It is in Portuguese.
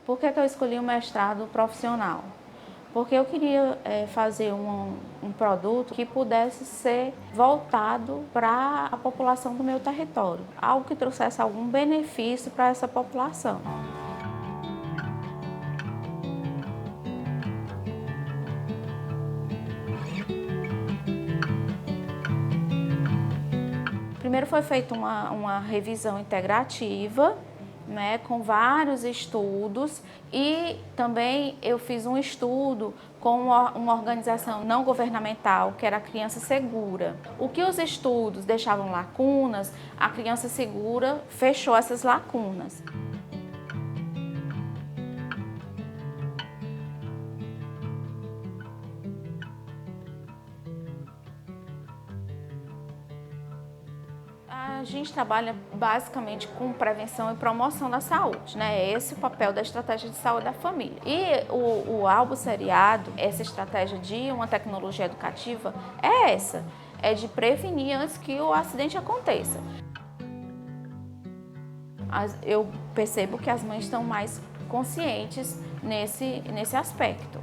Por que eu escolhi o mestrado profissional? Porque eu queria fazer um produto que pudesse ser voltado para a população do meu território, algo que trouxesse algum benefício para essa população. Primeiro foi feita uma revisão integrativa, né, com vários estudos, e também eu fiz um estudo com uma organização não governamental, que era a Criança Segura. O que os estudos deixavam lacunas, a Criança Segura fechou essas lacunas. A gente trabalha basicamente com prevenção e promoção da saúde, né? Esse é o papel da estratégia de saúde da família. E o álbum seriado, essa estratégia de uma tecnologia educativa é essa, é de prevenir antes que o acidente aconteça. Eu percebo que as mães estão mais conscientes nesse aspecto.